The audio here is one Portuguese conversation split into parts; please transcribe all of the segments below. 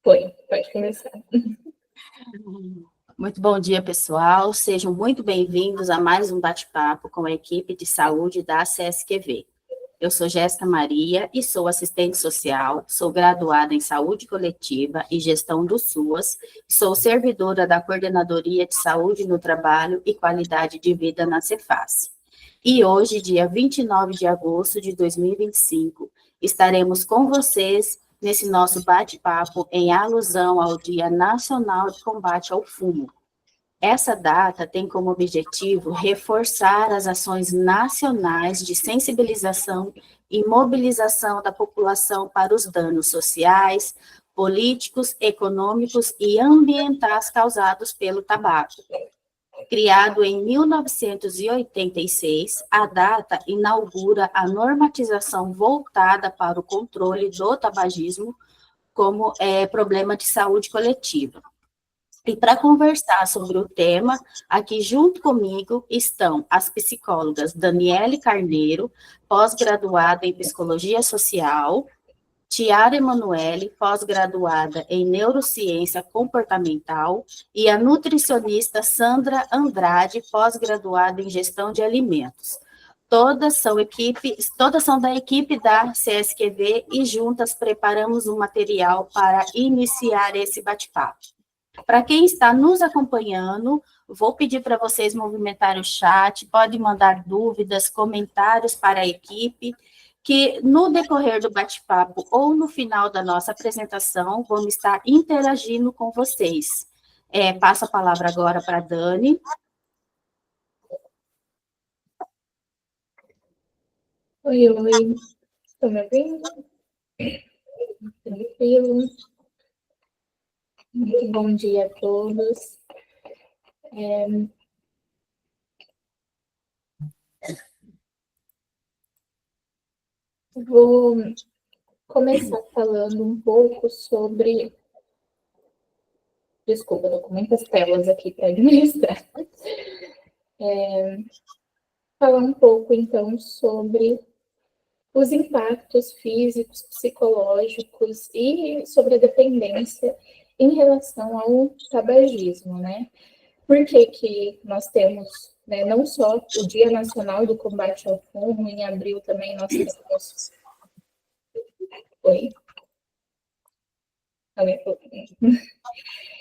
Pode começar. Muito bom dia, pessoal. Sejam muito bem-vindos a mais um bate-papo com a equipe de saúde da CSQV. Eu sou Jéssica Maria e sou assistente social, sou graduada em saúde coletiva e gestão do SUAS, sou servidora da Coordenadoria de Saúde no Trabalho e Qualidade de Vida na Cefaz. E hoje, dia 29 de agosto de 2025, estaremos com vocês nesse nosso bate-papo em alusão ao Dia Nacional de Combate ao Fumo. Essa data tem como objetivo reforçar as ações nacionais de sensibilização e mobilização da população para os danos sociais, políticos, econômicos e ambientais causados pelo tabaco. Criado em 1986, a data inaugura a normatização voltada para o controle do tabagismo como problema de saúde coletiva. E para conversar sobre o tema, aqui junto comigo estão as psicólogas Daniele Carneiro, pós-graduada em Psicologia Social, Tiara Emanuele, pós-graduada em Neurociência Comportamental, e a nutricionista Sandra Andrade, pós-graduada em Gestão de Alimentos. Todas são da equipe da CSQV e juntas preparamos um material para iniciar esse bate-papo. Para quem está nos acompanhando, vou pedir para vocês movimentarem o chat, pode mandar dúvidas, comentários para a equipe, que no decorrer do bate-papo ou no final da nossa apresentação, vamos estar interagindo com vocês. Passo a palavra agora para a Dani. Oi, estão me ouvindo? Tranquilo. Muito bom dia a todos. Vou começar falando um pouco sobre... Desculpa, estou com muitas telas aqui para administrar. Falar um pouco, então, sobre os impactos físicos, psicológicos e sobre a dependência em relação ao tabagismo, né? Por que nós temos, né, não só o Dia Nacional do Combate ao Fumo, em abril também nós temos... Oi?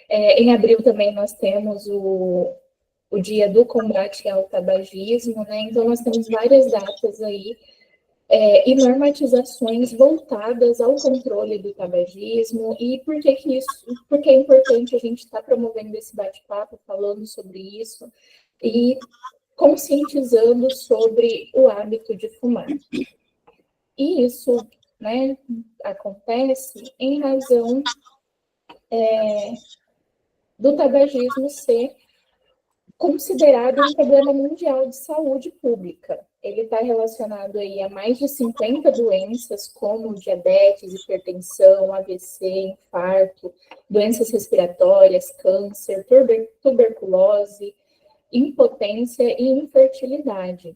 Em abril também nós temos o Dia do Combate ao Tabagismo, né? Então nós temos várias datas aí e normatizações voltadas ao controle do tabagismo. E por que é importante a gente estar promovendo esse bate-papo, falando sobre isso e conscientizando sobre o hábito de fumar. E isso, né, acontece em razão do tabagismo ser considerado um problema mundial de saúde pública. Ele está relacionado aí a mais de 50 doenças, como diabetes, hipertensão, AVC, infarto, doenças respiratórias, câncer, tuberculose, impotência e infertilidade.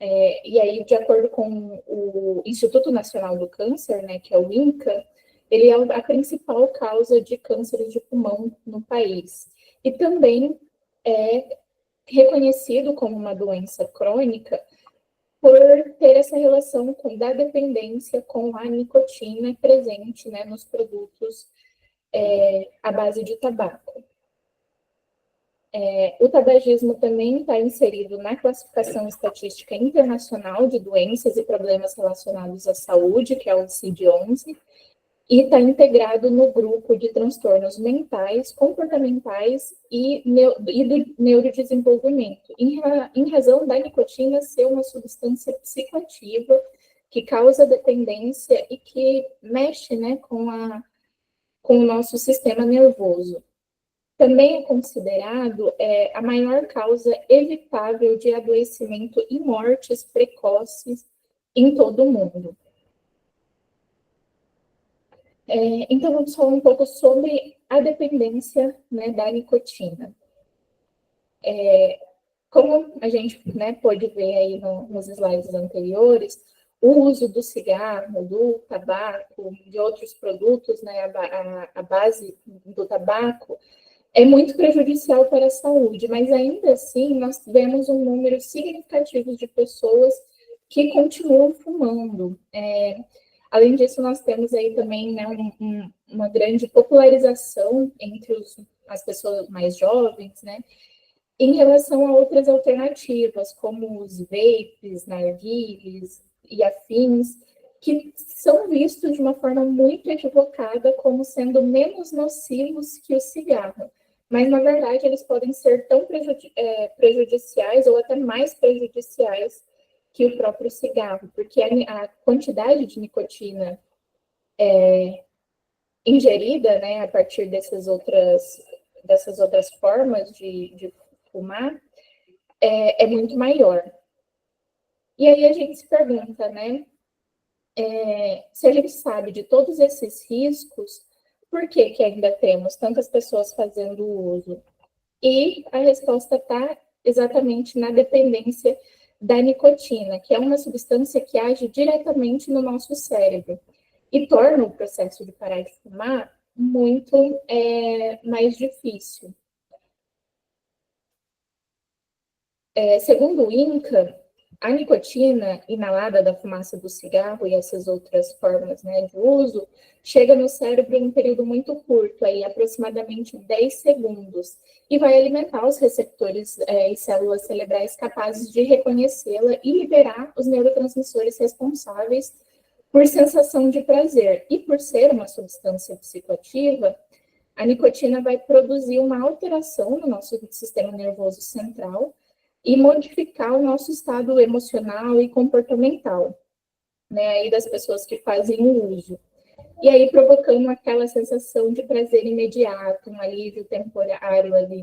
E aí, de acordo com o Instituto Nacional do Câncer, né, que é o INCA, ele é a principal causa de cânceres de pulmão no país. E também é reconhecido como uma doença crônica por ter essa relação da dependência com a nicotina presente, né, nos produtos à base de tabaco. O tabagismo também está inserido na Classificação Estatística Internacional de Doenças e Problemas Relacionados à Saúde, que é o ICD-11, e está integrado no grupo de transtornos mentais, comportamentais e do neurodesenvolvimento, em razão da nicotina ser uma substância psicoativa que causa dependência e que mexe, né, com o nosso sistema nervoso. Também é considerado a maior causa evitável de adoecimento e mortes precoces em todo o mundo. Então, vamos falar um pouco sobre a dependência, né, da nicotina. Como a gente, né, pôde ver aí nos slides anteriores, o uso do cigarro, do tabaco, de outros produtos, né, a base do tabaco, é muito prejudicial para a saúde, mas ainda assim nós vemos um número significativo de pessoas que continuam fumando. Além disso, nós temos aí também, né, uma grande popularização entre as pessoas mais jovens, né, em relação a outras alternativas, como os vapes, narguilés e afins, que são vistos de uma forma muito equivocada como sendo menos nocivos que o cigarro. Mas, na verdade, eles podem ser tão prejudiciais ou até mais prejudiciais que o próprio cigarro, porque a quantidade de nicotina ingerida, né, a partir dessas outras formas de fumar, é muito maior. E aí a gente se pergunta, né, se a gente sabe de todos esses riscos, por que que ainda temos tantas pessoas fazendo uso? E a resposta está exatamente na dependência da nicotina, que é uma substância que age diretamente no nosso cérebro e torna o processo de parar de fumar muito mais difícil. Segundo o INCA, a nicotina inalada da fumaça do cigarro e essas outras formas, né, de uso chega no cérebro em um período muito curto, aí, aproximadamente 10 segundos, e vai alimentar os receptores e células cerebrais capazes de reconhecê-la e liberar os neurotransmissores responsáveis por sensação de prazer. E por ser uma substância psicoativa, a nicotina vai produzir uma alteração no nosso sistema nervoso central e modificar o nosso estado emocional e comportamental, né, aí das pessoas que fazem o uso. E aí provocando aquela sensação de prazer imediato, um alívio temporário ali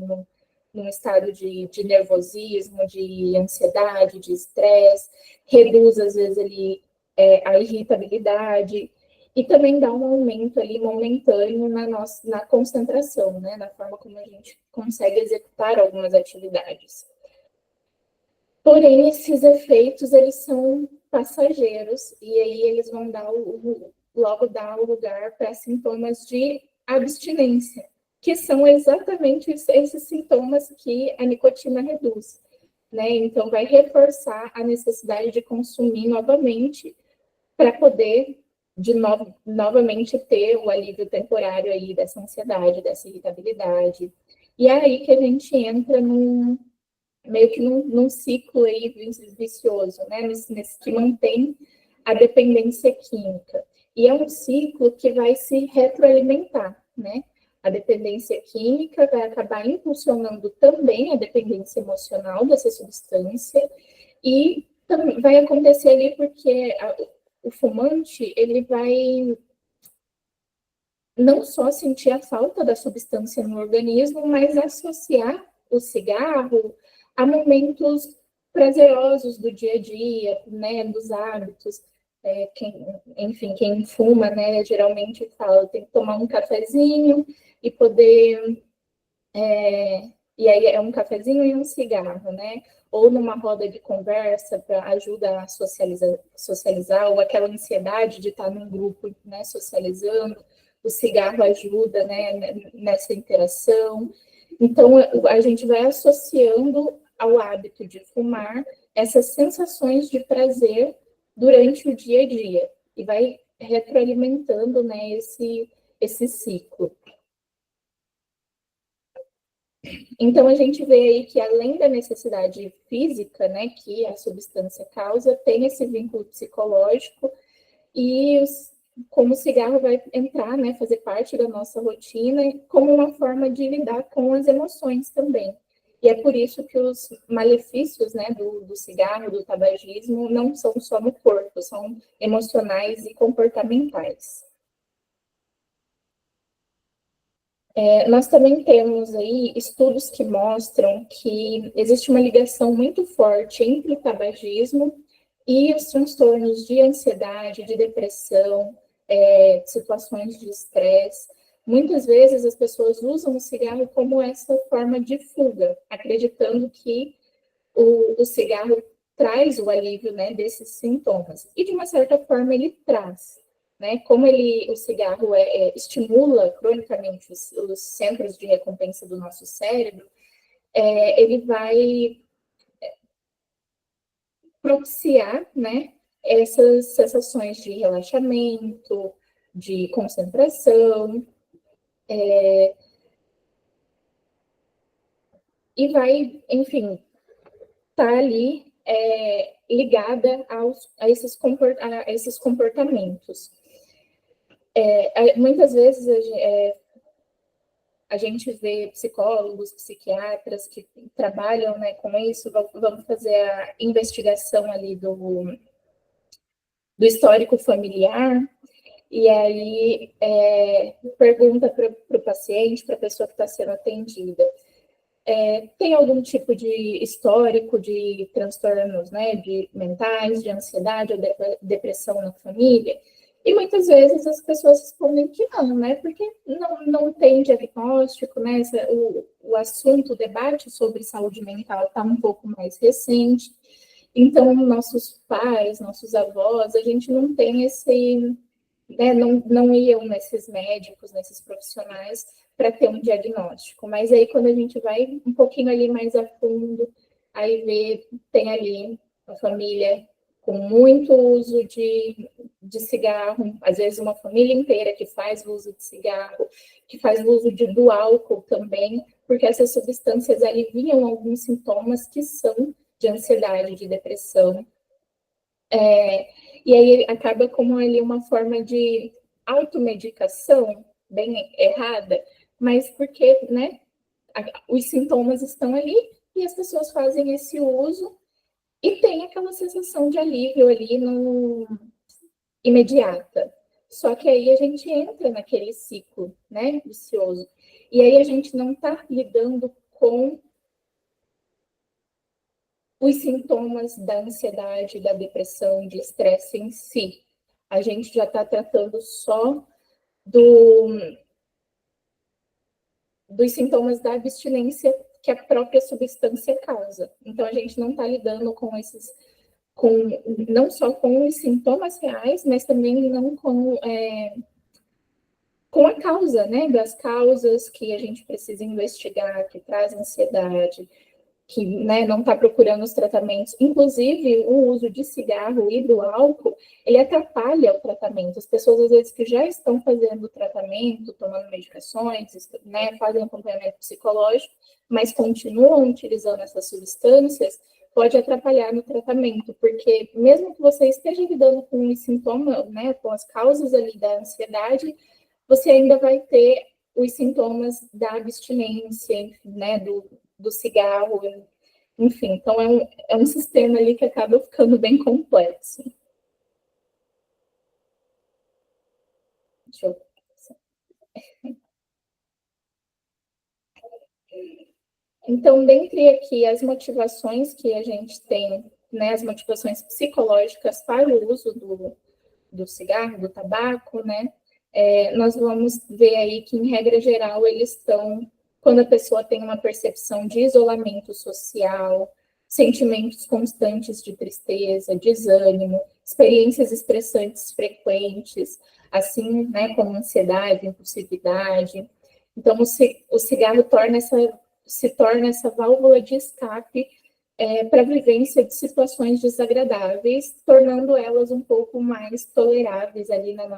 num estado de nervosismo, de ansiedade, de estresse, reduz às vezes ali a irritabilidade e também dá um aumento ali momentâneo na concentração, né, na forma como a gente consegue executar algumas atividades. Porém, esses efeitos, eles são passageiros, e aí eles vão logo dar lugar para sintomas de abstinência, que são exatamente esses sintomas que a nicotina reduz, né? Então, vai reforçar a necessidade de consumir novamente para poder, novamente, ter o alívio temporário aí dessa ansiedade, dessa irritabilidade. E é aí que a gente entra meio que num ciclo aí vicioso, né? Nesse que mantém a dependência química. E é um ciclo que vai se retroalimentar, né? A dependência química vai acabar impulsionando também a dependência emocional dessa substância e vai acontecer ali porque o fumante, ele vai não só sentir a falta da substância no organismo, mas associar o cigarro a momentos prazerosos do dia a dia, né, dos hábitos. Quem fuma, né, geralmente fala, tem que tomar um cafezinho e poder... e aí é um cafezinho e um cigarro, né? Ou numa roda de conversa para ajuda a socializar, ou aquela ansiedade de estar num grupo, né, socializando. O cigarro ajuda, né, nessa interação. Então, a gente vai associando ao hábito de fumar essas sensações de prazer durante o dia a dia e vai retroalimentando, né, esse ciclo. Então, a gente vê aí que, além da necessidade física, né, que a substância causa, tem esse vínculo psicológico e como o cigarro vai entrar, né, fazer parte da nossa rotina como uma forma de lidar com as emoções também. E é por isso que os malefícios, né, do cigarro, do tabagismo, não são só no corpo, são emocionais e comportamentais. Nós também temos aí estudos que mostram que existe uma ligação muito forte entre o tabagismo e os transtornos de ansiedade, de depressão, situações de estresse. Muitas vezes as pessoas usam o cigarro como essa forma de fuga, acreditando que o cigarro traz o alívio, né, desses sintomas. E, de uma certa forma, ele traz, né? Como o cigarro estimula cronicamente os centros de recompensa do nosso cérebro, ele vai propiciar, né, essas sensações de relaxamento, de concentração, e vai, enfim, estar ali ligada a esses comportamentos. Muitas vezes a gente vê psicólogos, psiquiatras que trabalham, né, com isso, vão fazer a investigação ali do histórico familiar, e aí pergunta para o paciente, para a pessoa que está sendo atendida, tem algum tipo de histórico de transtornos, né, de mentais, de ansiedade ou depressão na família? E muitas vezes as pessoas respondem que não, né, porque não tem diagnóstico, né, o assunto, o debate sobre saúde mental está um pouco mais recente. Então, nossos pais, nossos avós, a gente não tem esse, né, não iam nesses médicos, nesses profissionais para ter um diagnóstico. Mas aí, quando a gente vai um pouquinho ali mais a fundo, aí tem ali a família com muito uso de cigarro, às vezes uma família inteira que faz uso de cigarro, que faz uso do álcool também, porque essas substâncias aliviam alguns sintomas que são de ansiedade, de depressão. E aí acaba como ali uma forma de automedicação bem errada, mas porque, né, os sintomas estão ali e as pessoas fazem esse uso e tem aquela sensação de alívio ali imediata. Só que aí a gente entra naquele ciclo, né, vicioso. E aí a gente não está lidando com os sintomas da ansiedade, da depressão, de estresse em si. A gente já está tratando só dos sintomas da abstinência que a própria substância causa. Então, a gente não está lidando não só com os sintomas reais, mas também não com a causa, né? Das causas que a gente precisa investigar, que traz ansiedade, que, né, não está procurando os tratamentos. Inclusive, o uso de cigarro e do álcool, ele atrapalha o tratamento. As pessoas, às vezes, que já estão fazendo o tratamento, tomando medicações, né, fazem acompanhamento psicológico, mas continuam utilizando essas substâncias, pode atrapalhar no tratamento, porque mesmo que você esteja lidando com os sintomas, né, com as causas ali da ansiedade, você ainda vai ter os sintomas da abstinência, né, do cigarro, enfim. Então, é um sistema ali que acaba ficando bem complexo. Deixa eu... Então, dentre aqui as motivações que a gente tem, né, as motivações psicológicas para o uso do cigarro, do tabaco, né, nós vamos ver aí que, em regra geral, eles estão quando a pessoa tem uma percepção de isolamento social, sentimentos constantes de tristeza, desânimo, experiências estressantes frequentes, assim, né, como ansiedade, impulsividade. Então, o cigarro se torna essa válvula de escape para a vivência de situações desagradáveis, tornando elas um pouco mais toleráveis ali no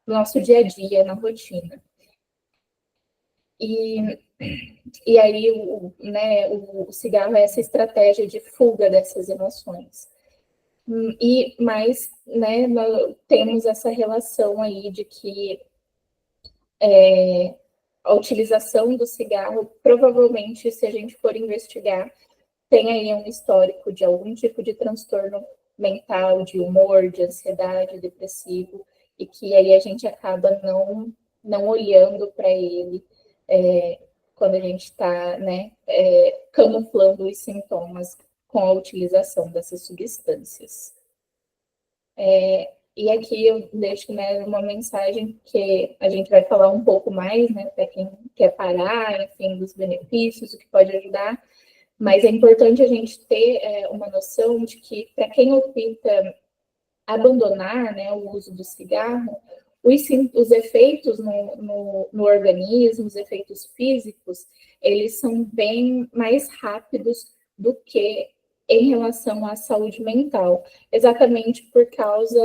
nosso dia a dia, na rotina. E aí, o cigarro é essa estratégia de fuga dessas emoções. Mas, né, nós temos essa relação aí de que a utilização do cigarro, provavelmente, se a gente for investigar, tem aí um histórico de algum tipo de transtorno mental, de humor, de ansiedade, depressivo, e que aí a gente acaba não olhando para ele quando a gente está, né, camuflando os sintomas com a utilização dessas substâncias. E aqui eu deixo, né, uma mensagem que a gente vai falar um pouco mais, né, para quem quer parar, enfim, dos benefícios, o que pode ajudar, Mas é importante a gente ter uma noção de que, para quem opta abandonar, né, o uso do cigarro, os efeitos no organismo, os efeitos físicos, eles são bem mais rápidos do que em relação à saúde mental, exatamente por causa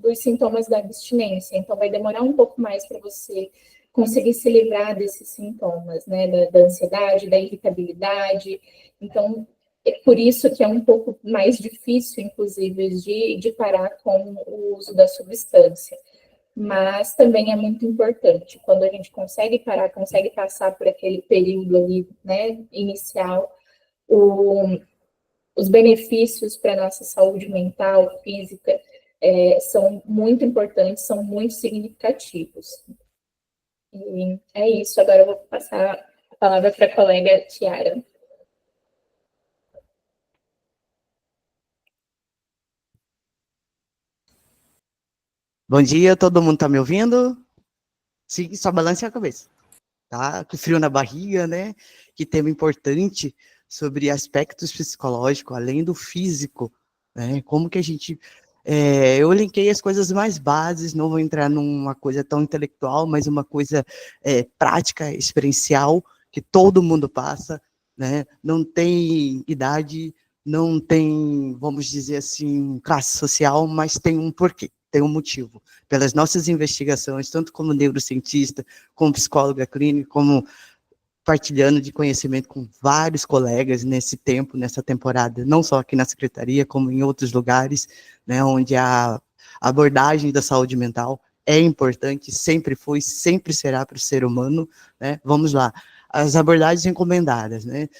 dos sintomas da abstinência. Então, vai demorar um pouco mais para você conseguir se livrar desses sintomas, né, da ansiedade, da irritabilidade. Então, é por isso que é um pouco mais difícil, inclusive, de parar com o uso da substância. Mas também é muito importante, quando a gente consegue parar, consegue passar por aquele período ali, né, inicial, os benefícios para a nossa saúde mental, física, são muito importantes, são muito significativos. E é isso, agora eu vou passar a palavra para a colega Tiara. Bom dia, todo mundo tá me ouvindo? Sim, só balance a cabeça, tá? Que frio na barriga, né? Que tema importante sobre aspectos psicológicos, além do físico, né? Como que a gente... eu elenquei as coisas mais básicas, não vou entrar numa coisa tão intelectual, mas uma coisa prática, experiencial, que todo mundo passa, né? Não tem idade, não tem, vamos dizer assim, classe social, mas tem um porquê, tem um motivo. Pelas nossas investigações, tanto como neurocientista, como psicóloga clínica, como partilhando de conhecimento com vários colegas nesse tempo, nessa temporada, não só aqui na secretaria, como em outros lugares, né, onde a abordagem da saúde mental é importante, sempre foi, sempre será para o ser humano, né? Vamos lá, as abordagens encomendadas, né?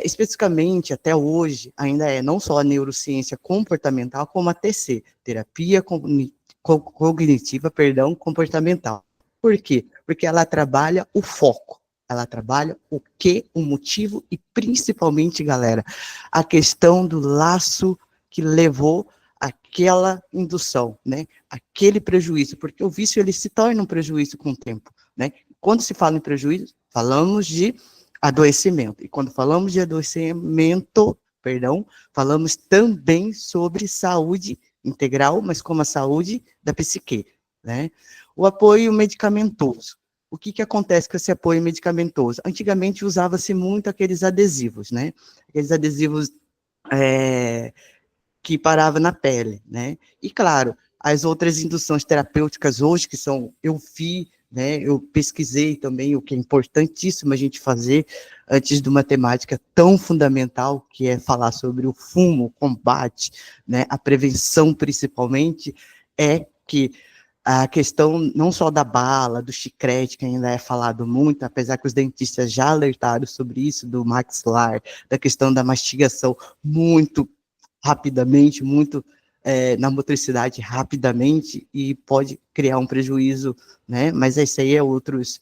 Especificamente, até hoje, ainda não só a neurociência comportamental, como a TC, terapia cognitiva, comportamental. Por quê? Porque ela trabalha o foco, ela trabalha o que, o motivo e, principalmente, galera, a questão do laço que levou aquela indução, né? Aquele prejuízo, porque o vício ele se torna um prejuízo com o tempo, né? Quando se fala em prejuízo, falamos de adoecimento. E quando falamos de adoecimento, falamos também sobre saúde integral, mas como a saúde da psique, né? O apoio medicamentoso. O que acontece com esse apoio medicamentoso? Antigamente usava-se muito aqueles adesivos, né? Aqueles adesivos que paravam na pele, né? E claro, as outras induções terapêuticas hoje, que são, eu vi, né, eu pesquisei também o que é importantíssimo a gente fazer antes de uma temática tão fundamental, que é falar sobre o fumo, o combate, né, a prevenção principalmente, é que a questão não só da bala, do chiclete, que ainda é falado muito, apesar que os dentistas já alertaram sobre isso, do maxilar, da questão da mastigação muito rapidamente, muito na motricidade rapidamente, e pode criar um prejuízo, né? Mas isso aí é outros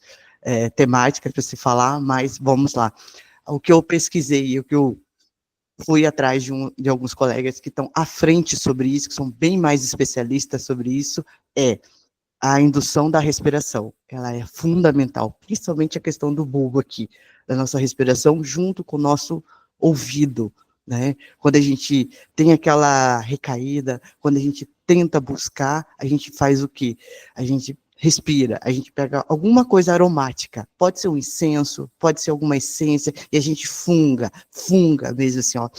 temáticas para se falar, mas vamos lá. O que eu pesquisei, o que eu fui atrás de alguns colegas que estão à frente sobre isso, que são bem mais especialistas sobre isso, é a indução da respiração. Ela é fundamental, principalmente a questão do bulbo aqui, da nossa respiração, junto com o nosso ouvido, né? Quando a gente tem aquela recaída, quando a gente tenta buscar, a gente faz o quê? A gente respira, a gente pega alguma coisa aromática, pode ser um incenso, pode ser alguma essência, e a gente funga mesmo assim, ó.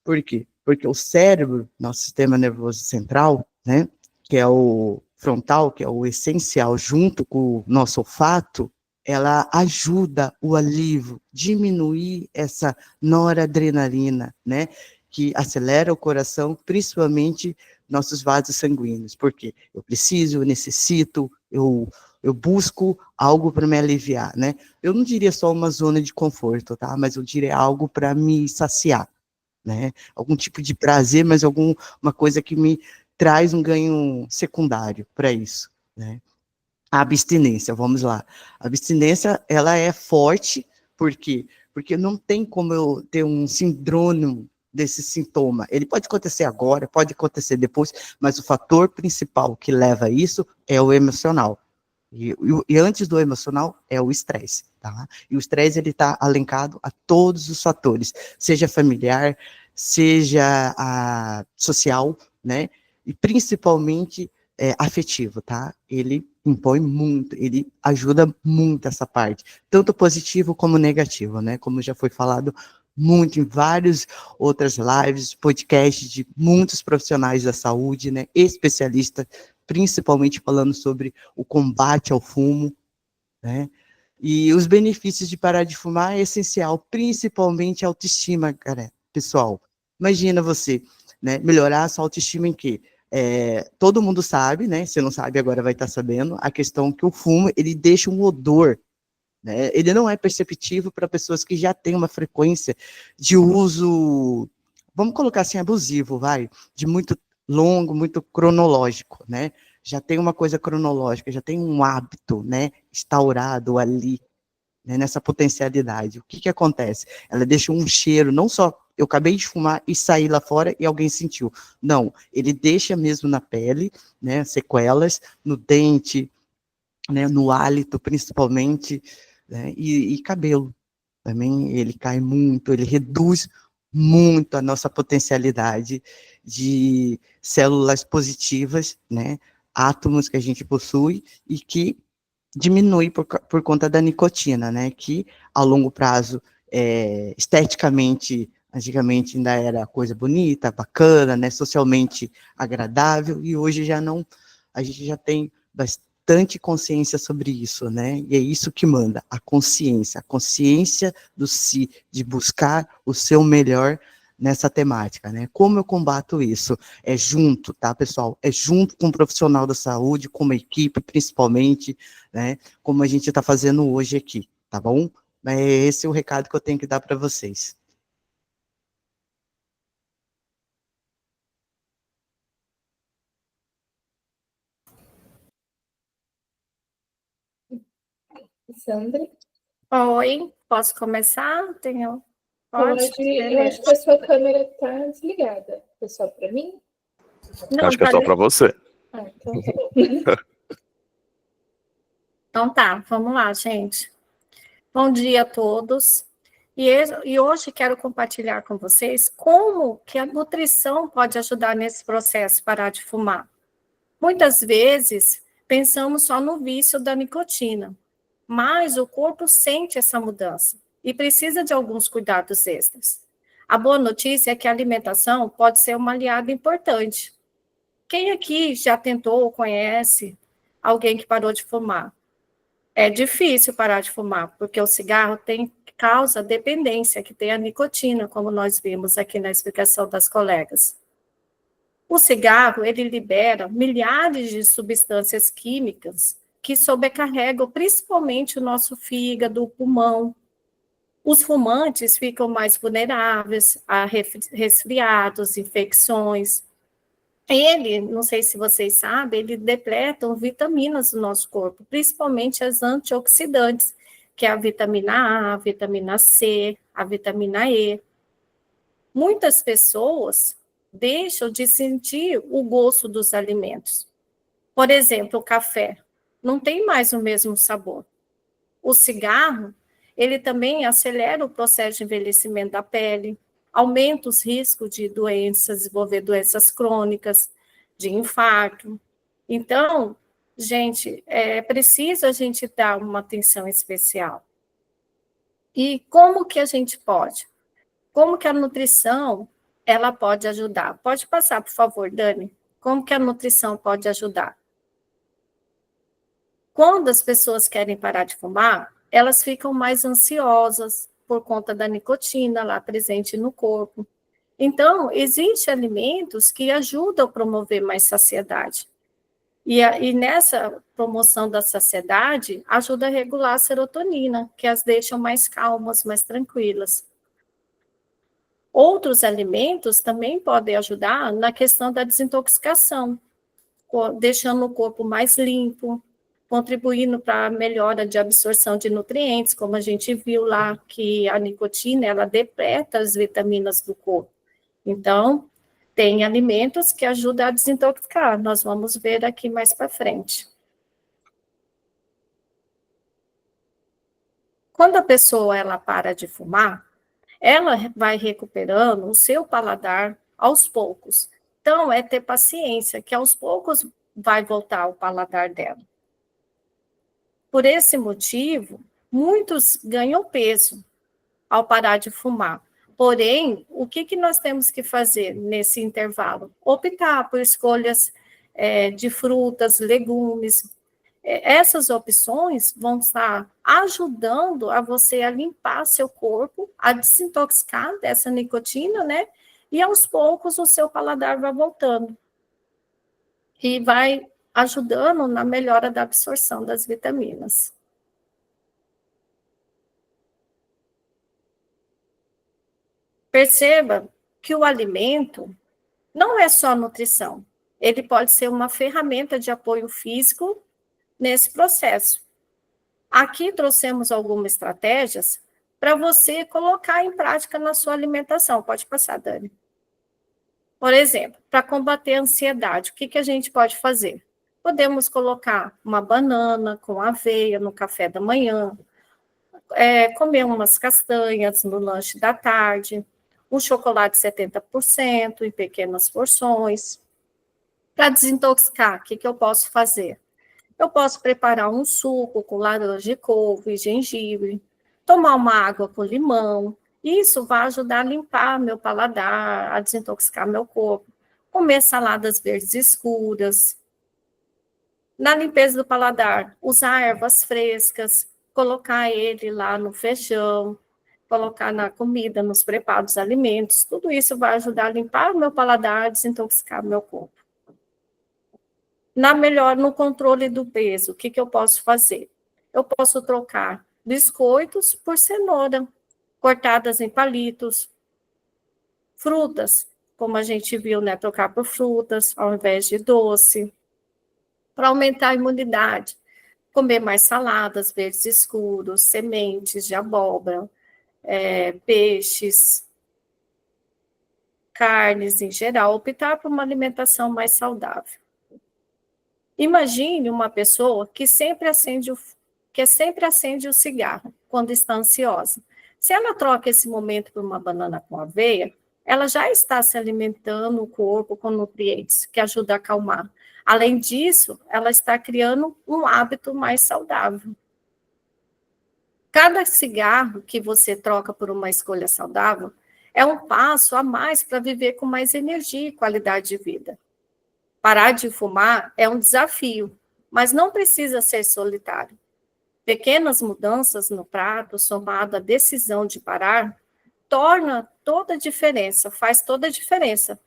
Por quê? Porque o cérebro, nosso sistema nervoso central, né, que é o frontal, que é o essencial, junto com o nosso olfato, ela ajuda o alívio, diminuir essa noradrenalina, né, que acelera o coração, principalmente nossos vasos sanguíneos. Por quê? Eu preciso, eu necessito, eu busco algo para me aliviar, né? Eu não diria só uma zona de conforto, tá? Mas eu diria algo para me saciar, né? Algum tipo de prazer, mas alguma coisa que me traz um ganho secundário para isso, né? A abstinência, vamos lá. A abstinência, ela é forte, por quê? Porque não tem como eu ter um síndrome desse sintoma. Ele pode acontecer agora, pode acontecer depois, mas o fator principal que leva a isso é o emocional, E antes do emocional é o estresse, tá? E o estresse, ele está alencado a todos os fatores, seja familiar, seja social, né? E principalmente afetivo, tá? Ele impõe muito, ele ajuda muito essa parte, tanto positivo como negativo, né? Como já foi falado muito em várias outras lives, podcasts de muitos profissionais da saúde, né? Especialistas, principalmente falando sobre o combate ao fumo, né? E os benefícios de parar de fumar é essencial, principalmente a autoestima, cara, pessoal. Imagina você, né, melhorar a sua autoestima em quê? Todo mundo sabe, né? Se não sabe, agora vai estar sabendo, a questão que o fumo, ele deixa um odor, né? Ele não é perceptível para pessoas que já têm uma frequência de uso, vamos colocar assim, abusivo, vai, de muito longo, muito cronológico, né? Já tem uma coisa cronológica, já tem um hábito, né, instaurado ali, né, nessa potencialidade. O que que acontece? Ela deixa um cheiro, não só eu acabei de fumar e saí lá fora e alguém sentiu. Não, ele deixa mesmo na pele, né, sequelas, no dente, né, no hálito principalmente, né, e cabelo também, ele cai muito, ele reduz muito a nossa potencialidade de células positivas, né, átomos que a gente possui e que diminui por conta da nicotina, né, que a longo prazo, esteticamente, antigamente ainda era coisa bonita, bacana, né, socialmente agradável, e hoje já não, a gente já tem bastante consciência sobre isso, né, e é isso que manda, a consciência do si, de buscar o seu melhor nessa temática, né, como eu combato isso? É junto, tá, pessoal? É junto com o profissional da saúde, com uma equipe, principalmente, né, como a gente está fazendo hoje aqui, tá bom? Esse é o recado que eu tenho que dar para vocês. Sandra, Oi, posso começar? Pode? pode. Eu acho Beleza. que a sua câmera está desligada. É só para mim? Não, Acho que é tá só li- para você. Ah, então tá bom. Então tá, vamos lá, gente. Bom dia a todos. E hoje quero compartilhar com vocês como que a nutrição pode ajudar nesse processo parar de fumar. Muitas vezes pensamos só no vício da nicotina, mas o corpo sente essa mudança e precisa de alguns cuidados extras. A boa notícia é que a alimentação pode ser uma aliada importante. Quem aqui já tentou ou conhece alguém que parou de fumar? É difícil parar de fumar, porque o cigarro causa dependência, que tem a nicotina, como nós vimos aqui na explicação das colegas. O cigarro, ele libera milhares de substâncias químicas que sobrecarregam principalmente o nosso fígado, o pulmão. Os fumantes ficam mais vulneráveis a resfriados, infecções. Ele, não sei se vocês sabem, ele depleta vitaminas do nosso corpo, principalmente as antioxidantes, que é a vitamina A, a vitamina C, a vitamina E. Muitas pessoas deixam de sentir o gosto dos alimentos. Por exemplo, o café não tem mais o mesmo sabor. O cigarro, ele também acelera o processo de envelhecimento da pele, aumenta os riscos de doenças, desenvolver doenças crônicas, de infarto. Então, gente, é preciso a gente dar uma atenção especial. E como que a gente pode? Como que a nutrição, ela pode ajudar? Pode passar, por favor, Dani. Como que a nutrição pode ajudar? Quando as pessoas querem parar de fumar, elas ficam mais ansiosas por conta da nicotina lá presente no corpo. Então, existem alimentos que ajudam a promover mais saciedade. E nessa promoção da saciedade, ajuda a regular a serotonina, que as deixam mais calmas, mais tranquilas. Outros alimentos também podem ajudar na questão da desintoxicação, deixando o corpo mais limpo, contribuindo para a melhora de absorção de nutrientes, como a gente viu lá, que a nicotina, ela depleta as vitaminas do corpo. Então, tem alimentos que ajudam a desintoxicar, nós vamos ver aqui mais para frente. Quando a pessoa ela para de fumar, ela vai recuperando o seu paladar aos poucos. Então, é ter paciência, que aos poucos vai voltar o paladar dela. Por esse motivo, muitos ganham peso ao parar de fumar. Porém, o que nós temos que fazer nesse intervalo? Optar por escolhas de frutas, legumes. Essas opções vão estar ajudando a você a limpar seu corpo, a desintoxicar dessa nicotina, né? E aos poucos o seu paladar vai voltando. E vai ajudando na melhora da absorção das vitaminas. Perceba que o alimento não é só nutrição, ele pode ser uma ferramenta de apoio físico nesse processo. Aqui trouxemos algumas estratégias para você colocar em prática na sua alimentação. Pode passar, Dani. Por exemplo, para combater a ansiedade, o que a gente pode fazer? Podemos colocar uma banana com aveia no café da manhã, comer umas castanhas no lanche da tarde, um chocolate 70% em pequenas porções. Para desintoxicar, o que eu posso fazer? Eu posso preparar um suco com laranja e couve, gengibre, tomar uma água com limão. Isso vai ajudar a limpar meu paladar, a desintoxicar meu corpo. Comer saladas verdes escuras. Na limpeza do paladar, usar ervas frescas, colocar ele lá no feijão, colocar na comida, nos preparos alimentos, tudo isso vai ajudar a limpar o meu paladar, desintoxicar o meu corpo. No controle do peso, o que eu posso fazer? Eu posso trocar biscoitos por cenoura, cortadas em palitos, frutas, como a gente viu, né? Trocar por frutas, ao invés de doce, para aumentar a imunidade. Comer mais saladas, verdes escuros, sementes de abóbora, peixes, carnes em geral, optar por uma alimentação mais saudável. Imagine uma pessoa que sempre acende o cigarro quando está ansiosa. Se ela troca esse momento por uma banana com aveia, ela já está se alimentando o corpo com nutrientes que ajudam a acalmar. Além disso, ela está criando um hábito mais saudável. Cada cigarro que você troca por uma escolha saudável é um passo a mais para viver com mais energia e qualidade de vida. Parar de fumar é um desafio, mas não precisa ser solitário. Pequenas mudanças no prato, somado à decisão de parar, torna toda a diferença, faz toda a diferença.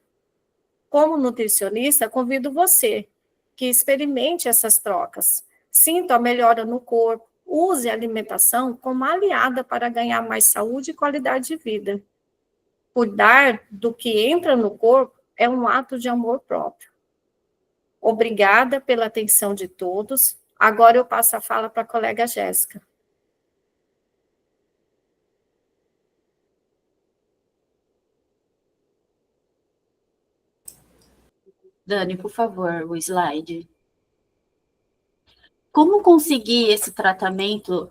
Como nutricionista, convido você que experimente essas trocas. Sinta a melhora no corpo, use a alimentação como aliada para ganhar mais saúde e qualidade de vida. Cuidar do que entra no corpo é um ato de amor próprio. Obrigada pela atenção de todos. Agora eu passo a fala para a colega Jéssica. Dani, por favor, o slide. Como conseguir esse tratamento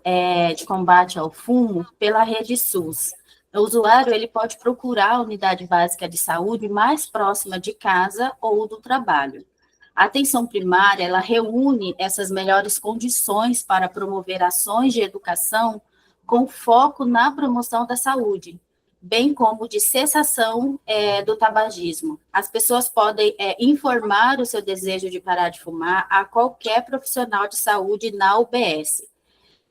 de combate ao fumo pela rede SUS? O usuário ele pode procurar a unidade básica de saúde mais próxima de casa ou do trabalho. A atenção primária, ela reúne essas melhores condições para promover ações de educação com foco na promoção da saúde, bem como de cessação do tabagismo. As pessoas podem informar o seu desejo de parar de fumar a qualquer profissional de saúde na UBS.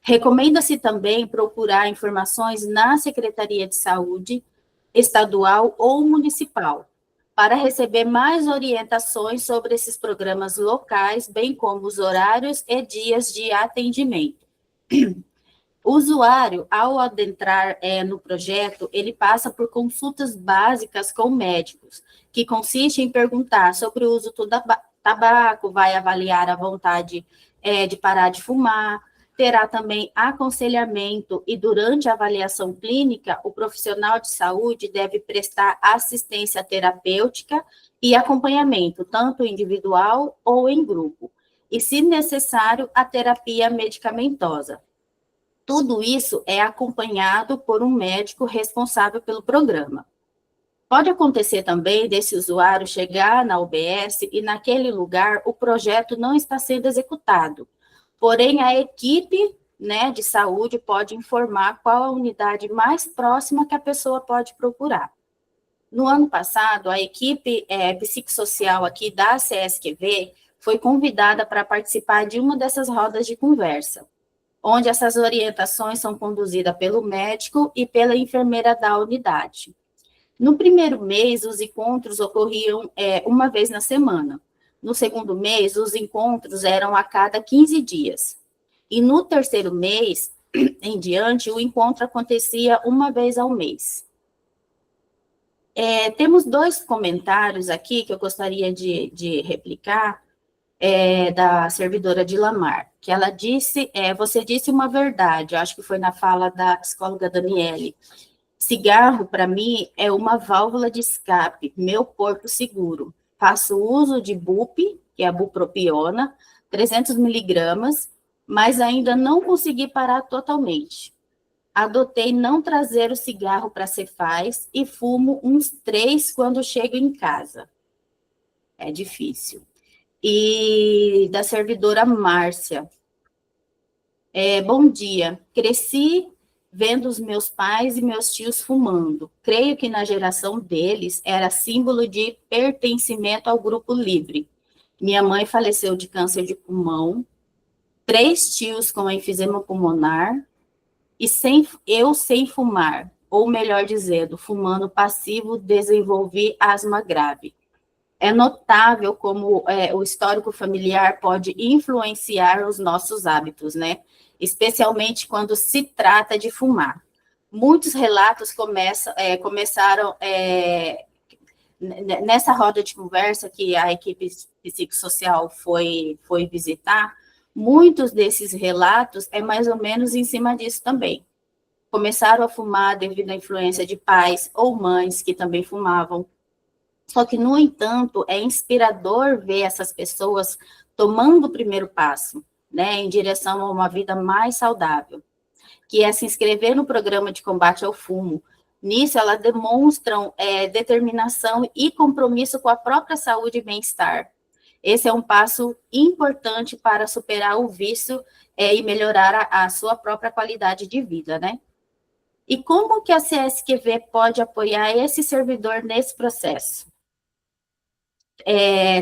Recomenda-se também procurar informações na Secretaria de Saúde estadual ou municipal, para receber mais orientações sobre esses programas locais, bem como os horários e dias de atendimento. O usuário, ao adentrar no projeto, ele passa por consultas básicas com médicos, que consiste em perguntar sobre o uso do tabaco, vai avaliar a vontade de parar de fumar, terá também aconselhamento e, durante a avaliação clínica, o profissional de saúde deve prestar assistência terapêutica e acompanhamento, tanto individual ou em grupo, e, se necessário, a terapia medicamentosa. Tudo isso é acompanhado por um médico responsável pelo programa. Pode acontecer também desse usuário chegar na UBS e naquele lugar o projeto não está sendo executado. Porém, a equipe, né, de saúde pode informar qual a unidade mais próxima que a pessoa pode procurar. No ano passado, a equipe psicossocial aqui da CSQV foi convidada para participar de uma dessas rodas de conversa, onde essas orientações são conduzidas pelo médico e pela enfermeira da unidade. No primeiro mês, os encontros ocorriam uma vez na semana. No segundo mês, os encontros eram a cada 15 dias. E no terceiro mês, em diante, o encontro acontecia uma vez ao mês. Temos 2 comentários aqui que eu gostaria de replicar, da servidora de Lamar, que ela disse, você disse uma verdade, acho que foi na fala da psicóloga Daniele. Cigarro, para mim, é uma válvula de escape, meu porto seguro. Faço uso de BUP, que é a bupropiona, 300 miligramas, mas ainda não consegui parar totalmente. Adotei não trazer o cigarro para Cefaz e fumo uns 3 quando chego em casa. É difícil. E da servidora Márcia. Bom dia. Cresci vendo os meus pais e meus tios fumando. Creio que na geração deles era símbolo de pertencimento ao grupo livre. Minha mãe faleceu de câncer de pulmão, 3 tios com enfisema pulmonar, e eu sem fumar, ou melhor dizendo, fumando passivo, desenvolvi asma grave. É notável como o histórico familiar pode influenciar os nossos hábitos, né? Especialmente quando se trata de fumar. Muitos relatos começaram nessa roda de conversa que a equipe psicossocial foi visitar, muitos desses relatos mais ou menos em cima disso também. Começaram a fumar devido à influência de pais ou mães que também fumavam. Só que, no entanto, é inspirador ver essas pessoas tomando o primeiro passo, né, em direção a uma vida mais saudável, que é se inscrever no programa de combate ao fumo. Nisso, elas demonstram determinação e compromisso com a própria saúde e bem-estar. Esse é um passo importante para superar o vício e melhorar a sua própria qualidade de vida, né? E como que a CSQV pode apoiar esse servidor nesse processo?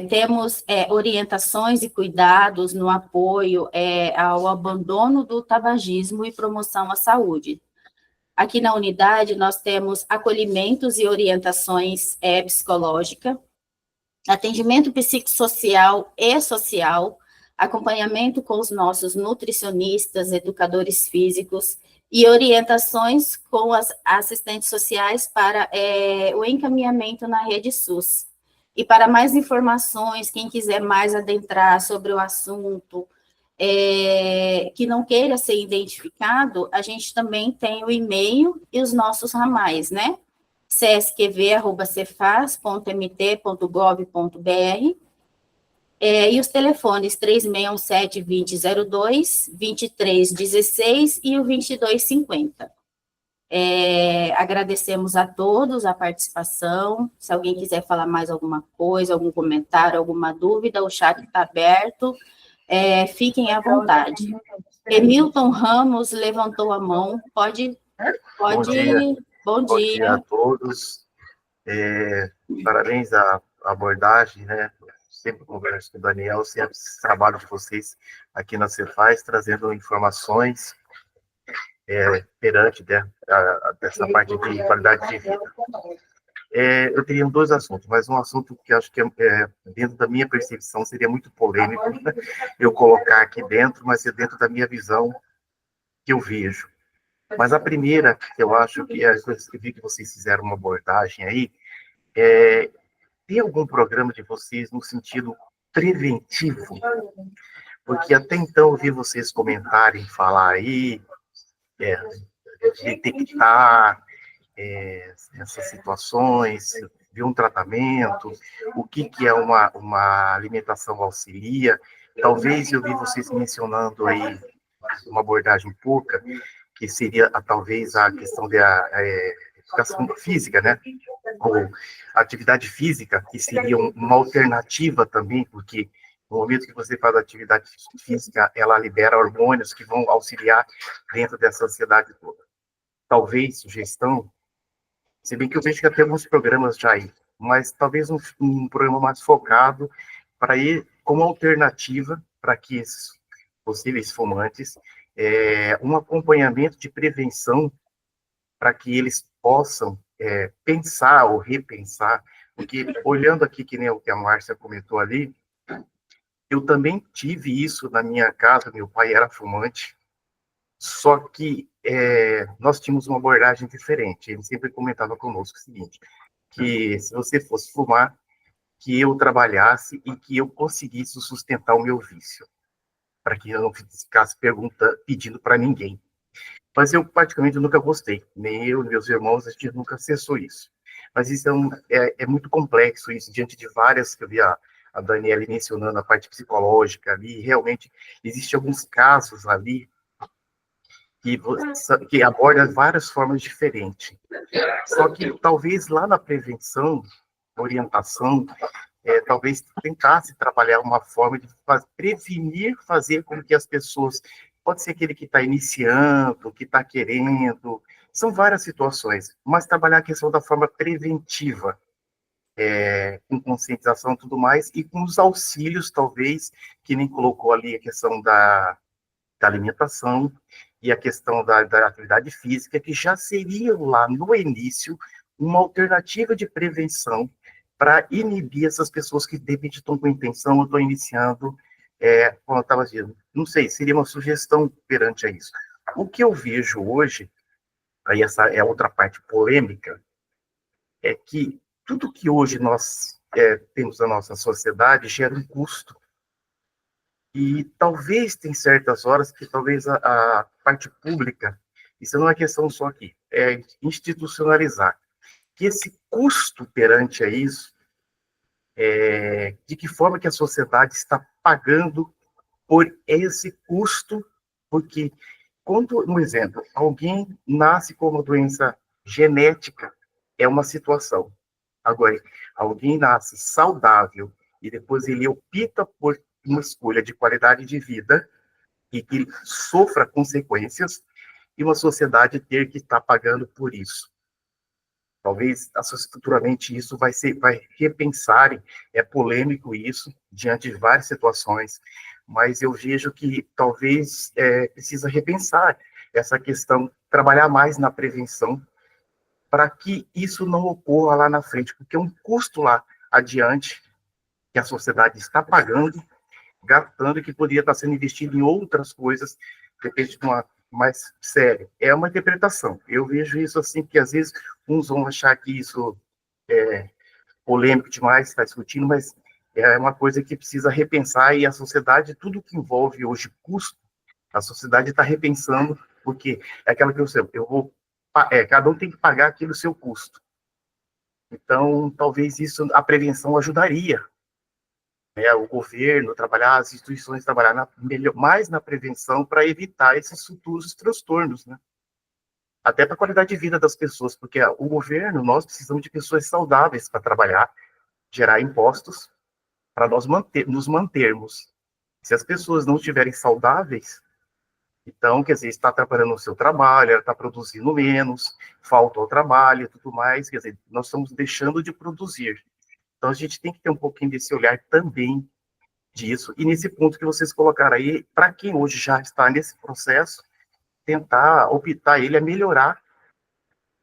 Temos orientações e cuidados no apoio ao abandono do tabagismo e promoção à saúde. Aqui na unidade, nós temos acolhimentos e orientações psicológicas, atendimento psicossocial e social, acompanhamento com os nossos nutricionistas, educadores físicos e orientações com as assistentes sociais para o encaminhamento na rede SUS. E para mais informações, quem quiser mais adentrar sobre o assunto, que não queira ser identificado, a gente também tem o e-mail e os nossos ramais, né? csqv@cefaz.mt.gov.br, e os telefones 3617-2002, 2316 e o 2250. Agradecemos a todos a participação. Se alguém quiser falar mais alguma coisa, algum comentário, alguma dúvida, o chat está aberto. Fiquem à vontade. Emilton Ramos levantou a mão. Pode. Bom dia. Bom dia A todos. Parabéns à abordagem, né? Sempre converso com o Daniel, sempre esse trabalho de vocês aqui na Cefaz, trazendo informações perante dessa parte de qualidade de vida. Eu teria 2 assuntos, mas um assunto que acho que, dentro da minha percepção, seria muito polêmico eu colocar aqui dentro, mas é dentro da minha visão que eu vejo. Mas a primeira, que eu acho que as coisas que vi que vocês fizeram uma abordagem aí, tem algum programa de vocês no sentido preventivo? Porque até então eu vi vocês comentarem, falar aí, detectar essas situações, de um tratamento, o que é uma alimentação auxilia. Talvez eu vi vocês mencionando aí uma abordagem pouca, que seria talvez a questão da educação física, né? Ou atividade física, que seria uma alternativa também, porque no momento que você faz atividade física, ela libera hormônios que vão auxiliar dentro dessa ansiedade toda. Talvez, sugestão, se bem que eu vejo que tem alguns programas já aí, mas talvez um programa mais focado para ir como alternativa para que esses possíveis fumantes, um acompanhamento de prevenção para que eles possam pensar ou repensar, porque olhando aqui, que nem o que a Márcia comentou ali, eu também tive isso na minha casa, meu pai era fumante, só que nós tínhamos uma abordagem diferente, ele sempre comentava conosco o seguinte, que se você fosse fumar, que eu trabalhasse e que eu conseguisse sustentar o meu vício, para que eu não ficasse pedindo para ninguém. Mas eu, praticamente, nunca gostei. Nem eu, nem meus irmãos, a gente nunca acessou isso. Mas isso é muito complexo, isso, diante de várias, que eu vi a Daniela mencionando, a parte psicológica ali, realmente, existem alguns casos ali que abordam várias formas diferentes. Só que, talvez, lá na prevenção, orientação, talvez tentasse trabalhar uma forma de prevenir, fazer com que as pessoas, pode ser aquele que está iniciando, que está querendo, são várias situações, mas trabalhar a questão da forma preventiva, com conscientização e tudo mais, e com os auxílios, talvez, que nem colocou ali a questão da alimentação e a questão da atividade física, que já seriam lá no início uma alternativa de prevenção para inibir essas pessoas que, de repente, estão com intenção ou estão iniciando, como eu estava dizendo. Não sei, seria uma sugestão perante a isso. O que eu vejo hoje, aí essa é outra parte polêmica, é que tudo que hoje nós temos na nossa sociedade gera um custo. E talvez tem certas horas que talvez a parte pública, isso não é questão só aqui, é institucionalizar, que esse custo perante a isso, de que forma que a sociedade está pagando por esse custo, porque, quando, um exemplo, alguém nasce com uma doença genética, é uma situação. Agora, alguém nasce saudável e depois ele opta por uma escolha de qualidade de vida e que sofra consequências, e uma sociedade ter que estar pagando por isso. Talvez, futuramente, isso vai repensarem, é polêmico isso, diante de várias situações, mas eu vejo que talvez precisa repensar essa questão, trabalhar mais na prevenção, para que isso não ocorra lá na frente, porque é um custo lá adiante que a sociedade está pagando, gastando, que poderia estar sendo investido em outras coisas, de repente, uma mais séria. É uma interpretação. Eu vejo isso assim, que às vezes uns vão achar que isso é polêmico demais, está discutindo, mas é uma coisa que precisa repensar, e a sociedade, tudo que envolve hoje custo, a sociedade está repensando, porque é aquela que cada um tem que pagar aquilo seu custo. Então, talvez isso, a prevenção ajudaria, o governo trabalhar, as instituições trabalhar mais na prevenção para evitar esses futuros transtornos, né? Até para a qualidade de vida das pessoas, porque o governo, nós precisamos de pessoas saudáveis para trabalhar, gerar impostos, para nós nos mantermos. Se as pessoas não estiverem saudáveis, então, quer dizer, está atrapalhando o seu trabalho, ela está produzindo menos, falta ao trabalho e tudo mais, quer dizer, nós estamos deixando de produzir. Então, a gente tem que ter um pouquinho desse olhar também disso, e nesse ponto que vocês colocaram aí, para quem hoje já está nesse processo, tentar optar ele a melhorar,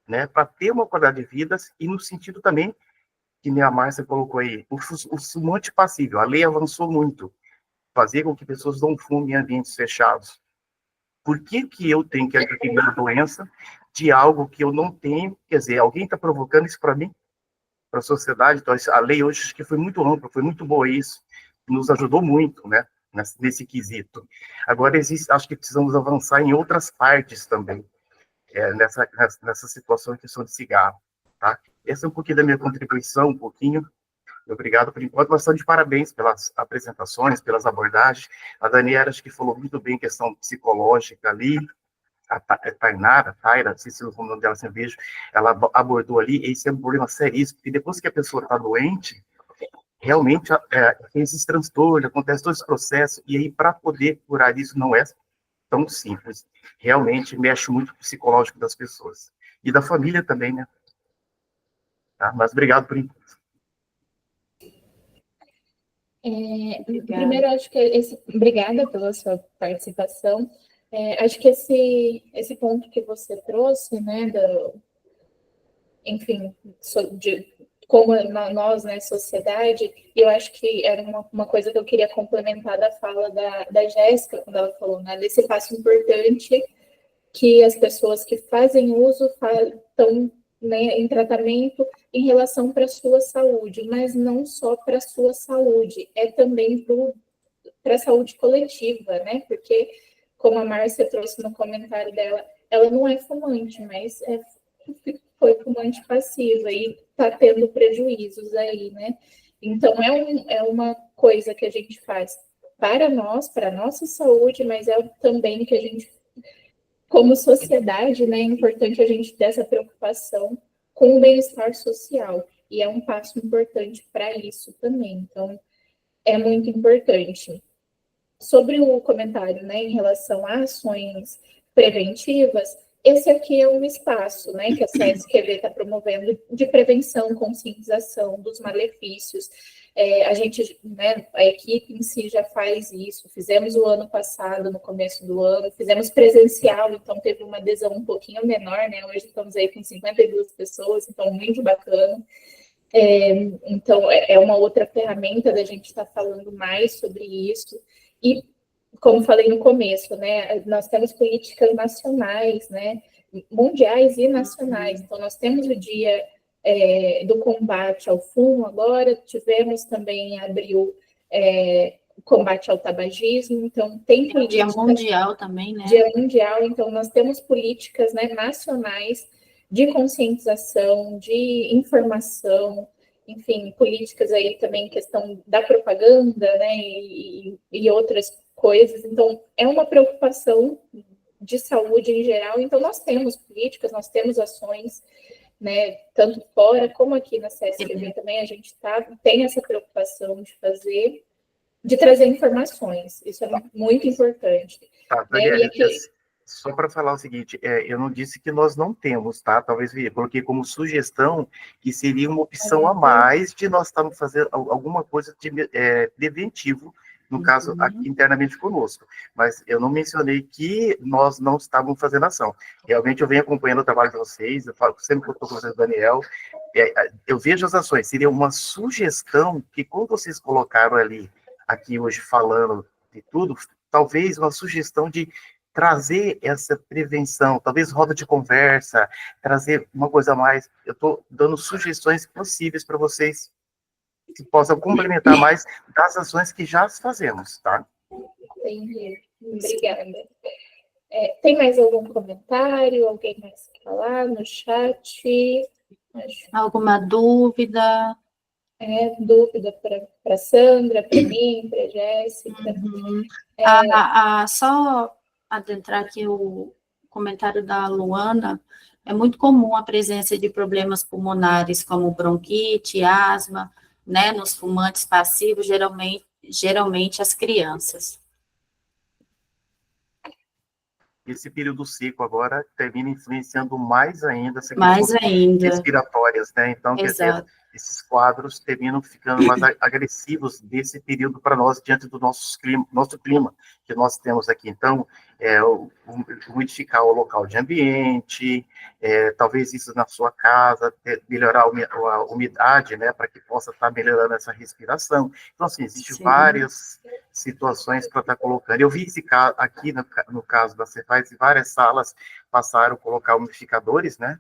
né, para ter uma qualidade de vida, e no sentido também, que nem a Márcia colocou aí, o fumante passível, a lei avançou muito, fazer com que pessoas não fumem em ambientes fechados. Por que eu tenho que adquirir a doença de algo que eu não tenho? Quer dizer, alguém está provocando isso para mim? Para a sociedade? Então, a lei hoje acho que foi muito ampla, foi muito boa isso, nos ajudou muito, né, nesse quesito. Agora, acho que precisamos avançar em outras partes também, nessa situação de questão de cigarro, tá? Essa é um pouquinho da minha contribuição, um pouquinho, Obrigado por enquanto, mas estão de parabéns pelas apresentações, pelas abordagens. A Daniela, acho que falou muito bem questão psicológica ali, a Taira, não sei se o nome dela sem vejo, ela abordou ali, esse é um problema seríssimo, porque depois que a pessoa está doente, realmente tem esses transtornos, acontece todo esse processo, e aí para poder curar isso não é tão simples. Realmente mexe muito com o psicológico das pessoas. E da família também, né? Tá? Mas obrigado por enquanto. Primeiro, acho que obrigada pela sua participação. Acho que esse ponto que você trouxe, né, enfim, de como nós, né, sociedade, eu acho que era uma coisa que eu queria complementar da fala da Jéssica, quando ela falou, né, desse passo importante que as pessoas que fazem uso estão, né, em tratamento em relação para a sua saúde, mas não só para a sua saúde, é também para a saúde coletiva, né? Porque, como a Márcia trouxe no comentário dela, ela não é fumante, mas foi fumante passiva e está tendo prejuízos aí, né? Então, é uma coisa que a gente faz para nós, para a nossa saúde, mas é também que a gente, como sociedade, né, é importante a gente ter essa preocupação com o bem-estar social, e é um passo importante para isso também. Então, é muito importante. Sobre o comentário, né, em relação a ações preventivas, esse aqui é um espaço, né, que a CSQV está promovendo de prevenção, conscientização dos malefícios. A gente, né, a equipe em si já faz isso, fizemos o ano passado, no começo do ano, fizemos presencial, então teve uma adesão um pouquinho menor, né, hoje estamos aí com 52 pessoas, então muito bacana. Então, é uma outra ferramenta da gente estar falando mais sobre isso. E, como falei no começo, né, nós temos políticas nacionais, né, mundiais e nacionais. Então, nós temos o dia do combate ao fumo agora, tivemos também em abril o combate ao tabagismo, então tem política... Dia mundial também, né? Dia mundial, então nós temos políticas, né, nacionais de conscientização, de informação, enfim, políticas aí também, questão da propaganda, né, e outras coisas. Então, é uma preocupação de saúde em geral. Então, nós temos políticas, nós temos ações, né, tanto fora como aqui na CSQV também, a gente tem essa preocupação de fazer, de trazer informações. Isso é muito importante. Tá, Daniela, só para falar o seguinte, eu não disse que nós não temos, tá? Talvez eu coloquei como sugestão que seria uma opção a mais de nós estarmos fazendo alguma coisa de preventivo, no caso, aqui internamente conosco. Mas eu não mencionei que nós não estávamos fazendo ação. Realmente eu venho acompanhando o trabalho de vocês, eu falo sempre que eu estou com vocês, Daniel, eu vejo as ações, seria uma sugestão que, como vocês colocaram ali, aqui hoje falando de tudo, talvez uma sugestão de trazer essa prevenção, talvez roda de conversa, trazer uma coisa a mais. Eu estou dando sugestões possíveis para vocês que possam complementar mais das ações que já fazemos, tá? Entendi. Obrigada. Tem mais algum comentário? Alguém mais quer falar no chat? Alguma dúvida? Dúvida para Sandra, para mim, para Jéssica. Só adentrar aqui o comentário da Luana, é muito comum a presença de problemas pulmonares como bronquite, asma, né, nos fumantes passivos, geralmente as crianças. Esse período seco agora termina influenciando mais ainda essa mais ainda respiratórias, né? Então, quer dizer, esses quadros terminam ficando mais agressivos desse período para nós, diante do nosso clima que nós temos aqui. Então, modificar o local de ambiente, talvez isso na sua casa, melhorar a umidade, né, para que possa estar melhorando essa respiração. Então, assim, existem várias situações para estar colocando. Eu vi esse caso aqui, no caso da Cefaz, várias salas passaram a colocar umidificadores, né,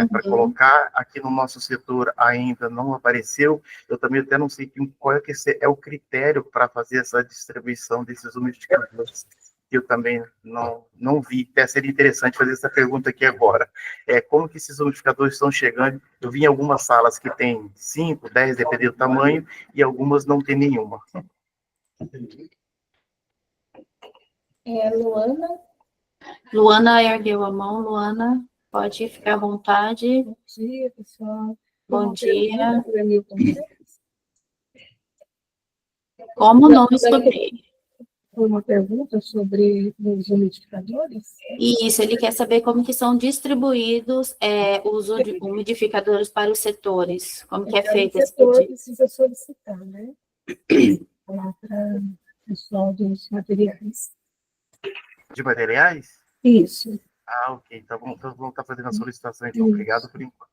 para colocar. Aqui no nosso setor ainda não apareceu. Eu também até não sei qual é o critério para fazer essa distribuição desses umidificadores. eu também não vi, até seria interessante fazer essa pergunta aqui agora. Como que esses umidificadores estão chegando? Eu vi em algumas salas que tem 5, 10, dependendo do tamanho, e algumas não tem nenhuma. Luana? Luana ergueu a mão. Luana, pode ficar à vontade. Bom dia, pessoal. Bom dia. Para Milton. Como não escutei? Foi uma pergunta sobre os umidificadores? Isso, ele quer saber como que são distribuídos os umidificadores para os setores, como que é feito O esse setor pedido. precisa solicitar, né? Lá para o pessoal dos materiais. De materiais? Isso. Ok. Então, vamos estar fazendo a solicitação, então. Obrigado por enquanto.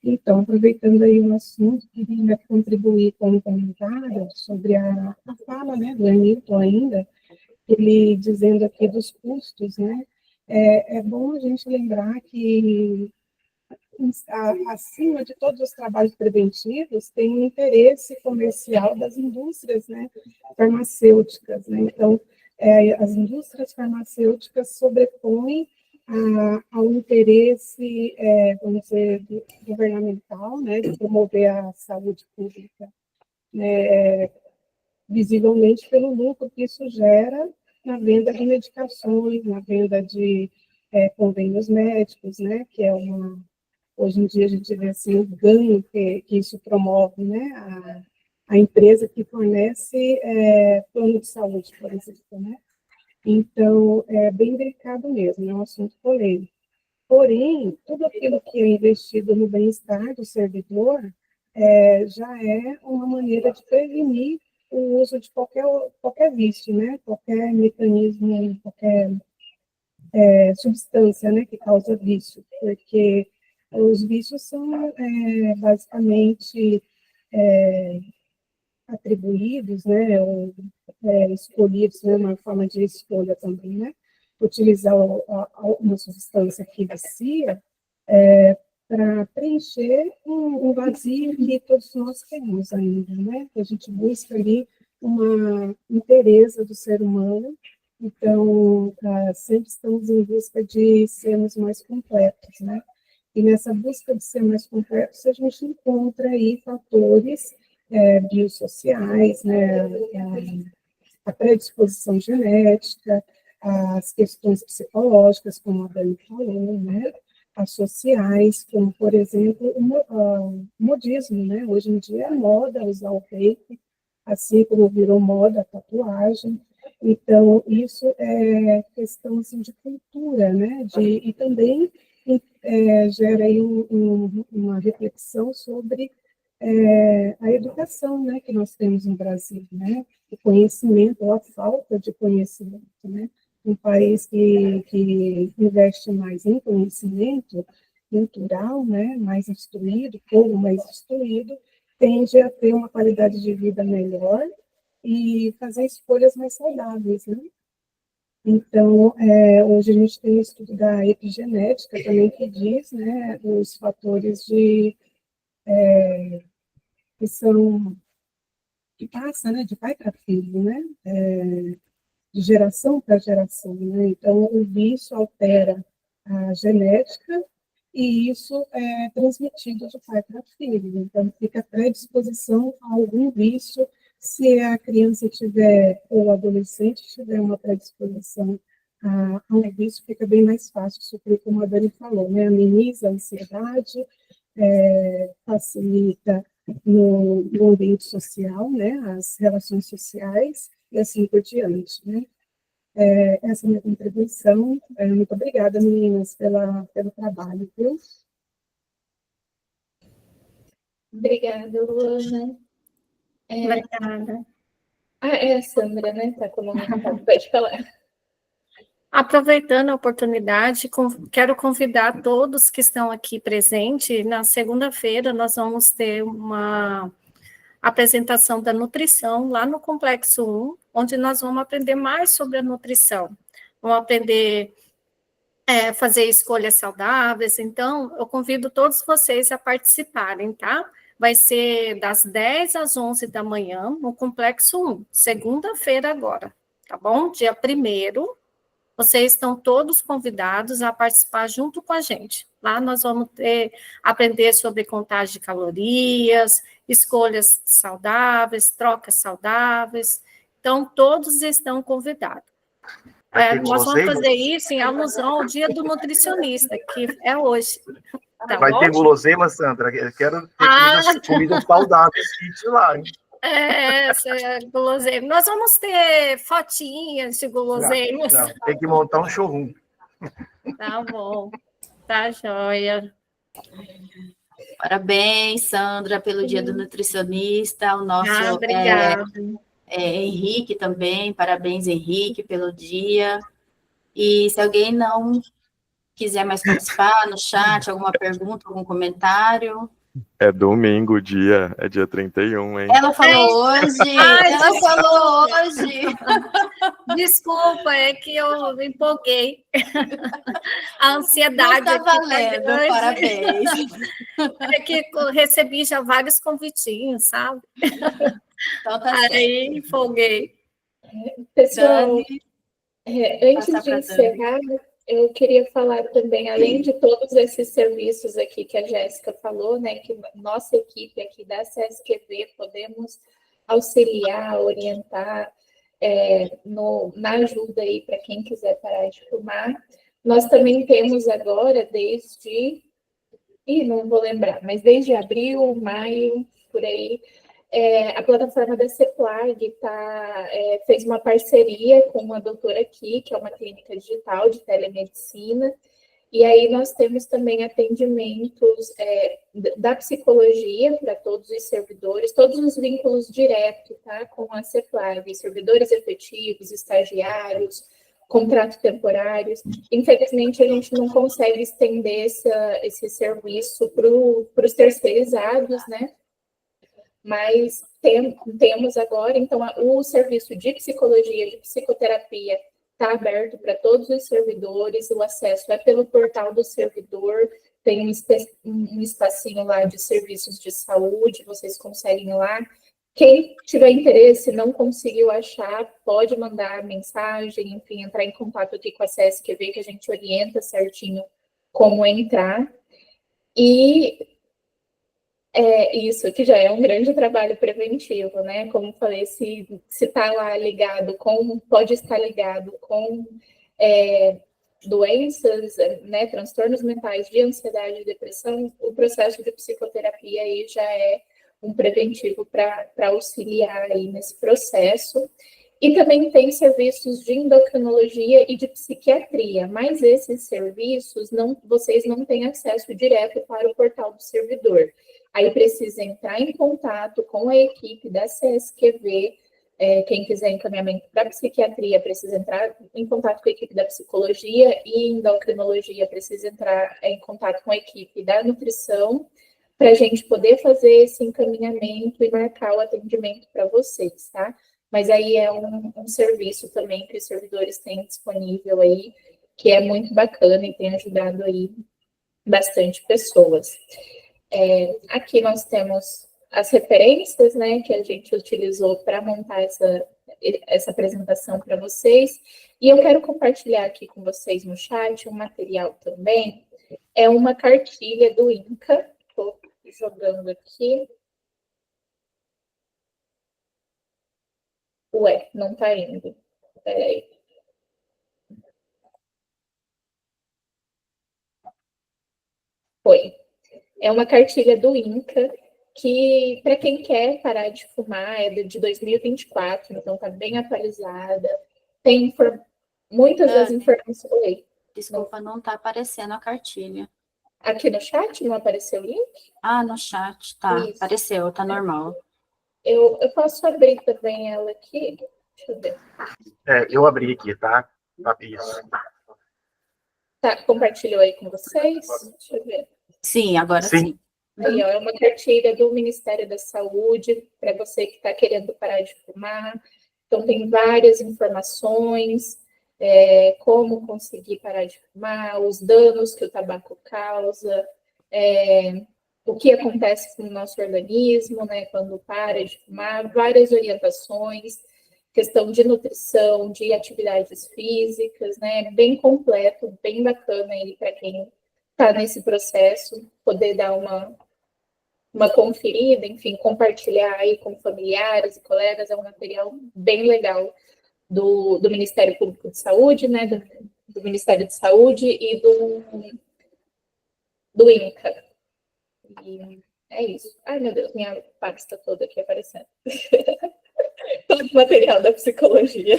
Então, aproveitando aí o assunto, queria contribuir com um comentário sobre a fala, né, do Hamilton ainda, ele dizendo aqui dos custos, né? É bom a gente lembrar que, acima de todos os trabalhos preventivos, tem um interesse comercial das indústrias, né, farmacêuticas, né? Então, as indústrias farmacêuticas sobrepõem ao interesse, vamos dizer, governamental, né, de promover a saúde pública, né, visivelmente pelo lucro que isso gera na venda de medicações, na venda de convênios médicos, né, que é hoje em dia a gente vê assim, o ganho que isso promove, né, a empresa que fornece plano de saúde, por exemplo, né. Então, é bem delicado mesmo, é um assunto polêmico. Porém, tudo aquilo que é investido no bem-estar do servidor já é uma maneira de prevenir o uso de qualquer vício, né? Qualquer mecanismo, qualquer substância, né, que causa vício, porque os vícios são basicamente atribuídos, né, ou escolhidos, né, uma forma de escolha também, né, utilizar uma substância que vicia para preencher um vazio que todos nós temos ainda, né, que a gente busca ali uma inteireza do ser humano, então sempre estamos em busca de sermos mais completos, né, e nessa busca de ser mais completos a gente encontra aí fatores biossociais, né, a predisposição genética, as questões psicológicas, como a Dani falou, né, as sociais, como, por exemplo, o modismo, né, hoje em dia é moda usar o vape, assim como virou moda a tatuagem, então isso é questão assim, de cultura, né, e também gera aí uma reflexão sobre a educação, né, que nós temos no Brasil, né, o conhecimento, ou a falta de conhecimento, né, um país que investe mais em conhecimento cultural, né, mais instruído, povo mais instruído, tende a ter uma qualidade de vida melhor e fazer escolhas mais saudáveis, né. Então, hoje a gente tem o estudo da epigenética também que diz, né, os fatores que passa, né, de pai para filho, né, de geração para geração, né, então o vício altera a genética e isso é transmitido de pai para filho, então fica predisposição a algum vício se a criança tiver, ou o adolescente tiver uma predisposição a um vício, fica bem mais fácil suprir, como a Dani falou, né, ameniza a ansiedade, facilita no ambiente social, né, as relações sociais e assim por diante, né. Essa é a minha contribuição. Muito obrigada, meninas, pelo trabalho, viu? Obrigada, Luana. Obrigada. É a Sandra, né? Está comunicando. Pode falar. Aproveitando a oportunidade, quero convidar todos que estão aqui presentes. Na segunda-feira, nós vamos ter uma apresentação da nutrição lá no Complexo 1, onde nós vamos aprender mais sobre a nutrição. Vamos aprender a fazer escolhas saudáveis. Então, eu convido todos vocês a participarem, tá? Vai ser das 10 às 11 da manhã, no Complexo 1, segunda-feira agora. tá bom? Dia 1º, vocês estão todos convidados a participar junto com a gente. Lá nós vamos aprender sobre contagem de calorias, escolhas saudáveis, trocas saudáveis. Então, todos estão convidados. Nós vamos fazer isso em alusão ao Dia do Nutricionista, que é hoje. Tá Vai bom? ter guloseima, Sandra? Eu quero ter comida saudável lá, hein? Essa é guloseima. Nós vamos ter fotinhas de guloseimas. Não, tem que montar um showroom. Tá bom. Tá joia. Parabéns, Sandra, pelo Dia do Nutricionista. O nosso Obrigada. Henrique também. Parabéns, Henrique, pelo dia. E se alguém não quiser mais participar no chat, alguma pergunta, algum comentário... É domingo o dia, é dia 31, hein? Ela falou hoje! Ela falou hoje! Desculpa, é que eu me empolguei. A ansiedade. Mas tá valendo, parabéns. É que eu recebi já vários convitinhos, sabe? Então tá aí empolguei. Pessoal, Dani, antes de encerrar, eu queria falar também, além de todos esses serviços aqui que a Jéssica falou, né, que nossa equipe aqui da CSQV podemos auxiliar, orientar na ajuda aí para quem quiser parar de fumar. Nós também temos agora, não vou lembrar, mas desde abril, maio, por aí, a plataforma da CEPLAG fez uma parceria com uma doutora aqui, que é uma clínica digital de telemedicina, e aí nós temos também atendimentos da psicologia para todos os servidores, todos os vínculos diretos, tá, com a CEPLAG, servidores efetivos, estagiários, contratos temporários. Infelizmente, a gente não consegue estender esse serviço para os terceirizados, né? Mas temos agora, então, o serviço de psicologia, de psicoterapia, está aberto para todos os servidores, o acesso é pelo portal do servidor, tem um espacinho lá de serviços de saúde, vocês conseguem ir lá. Quem tiver interesse, não conseguiu achar, pode mandar mensagem, enfim, entrar em contato aqui com a CSQV, que a gente orienta certinho como entrar. E isso que já é um grande trabalho preventivo, né? Como falei, se está lá ligado pode estar ligado com doenças, né, transtornos mentais de ansiedade e depressão, o processo de psicoterapia aí já é um preventivo para auxiliar aí nesse processo. E também tem serviços de endocrinologia e de psiquiatria, mas esses serviços vocês não têm acesso direto para o portal do servidor. Aí precisa entrar em contato com a equipe da CSQV, quem quiser encaminhamento para psiquiatria precisa entrar em contato com a equipe da psicologia, e endocrinologia precisa entrar em contato com a equipe da nutrição, para a gente poder fazer esse encaminhamento e marcar o atendimento para vocês, tá? Mas aí é um serviço também que os servidores têm disponível aí, que é muito bacana e tem ajudado aí bastante pessoas. Aqui nós temos as referências, né, que a gente utilizou para montar essa apresentação para vocês, e eu quero compartilhar aqui com vocês no chat um material também, é uma cartilha do INCA, estou jogando aqui. Ué, não está indo. Peraí. Foi. É uma cartilha do INCA, que, para quem quer parar de fumar, é de 2024, então está bem atualizada. Tem muitas das informações. Oi. Desculpa, não está aparecendo a cartilha. Aqui no chat não apareceu o link? Ah, no chat, tá. Isso. Apareceu, tá normal. Eu posso abrir também ela aqui. Deixa eu ver. Eu abri aqui, tá? Isso. Tá, compartilhou aí com vocês? Deixa eu ver. Sim, agora sim. Aí, ó, é uma cartilha do Ministério da Saúde, para você que está querendo parar de fumar. Então, tem várias informações, como conseguir parar de fumar, os danos que o tabaco causa, o que acontece com o nosso organismo, né, quando para de fumar, várias orientações. questão de nutrição, de atividades físicas, né? Bem completo, bem bacana aí para quem está nesse processo, poder dar uma conferida, enfim, compartilhar aí com familiares e colegas, é um material bem legal do Ministério Público de Saúde, né? Do Ministério de Saúde e do INCA. E é isso. Ai, meu Deus, minha pasta toda aqui aparecendo. Todo o material da psicologia.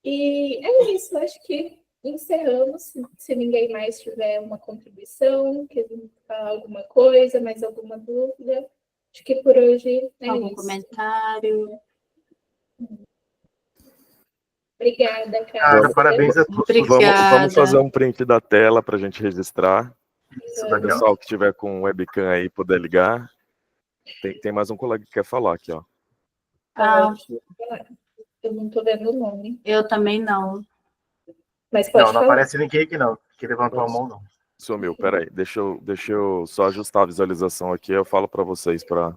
E é isso, acho que encerramos. Se ninguém mais tiver uma contribuição, quer falar alguma coisa, mais alguma dúvida, acho que por hoje é Algum isso. comentário? Obrigada, Cara, Cássia. parabéns a todos. Obrigada. Vamos fazer um print da tela para a gente registrar. Isso, O Daniel. pessoal que tiver com webcam aí puder ligar. Tem mais um colega que quer falar aqui, ó. Ah, Eu não estou vendo o nome, eu também não. mas pode Não falar. aparece ninguém aqui, não. Que levantou a mão, não. Sumiu, peraí. Deixa eu só ajustar a visualização aqui. Eu falo para vocês para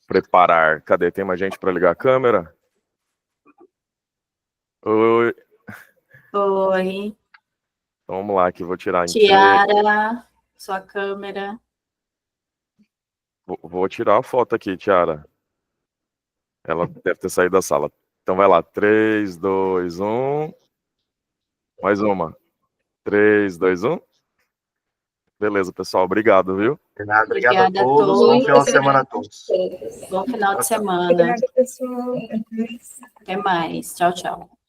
preparar. Cadê? Tem mais gente para ligar a câmera? Oi. Oi. Então, vamos lá, que vou tirar em Tiara, sua câmera. Vou tirar a foto aqui, Tiara. Ela deve ter saído da sala. Então vai lá. 3, 2, 1. Mais uma. 3, 2, 1. Beleza, pessoal. Obrigado, viu? De nada, obrigado a Obrigada a todos. todos. Bom final de semana a todos. Bom final de semana. Obrigada, pessoal. Até mais. Tchau, tchau.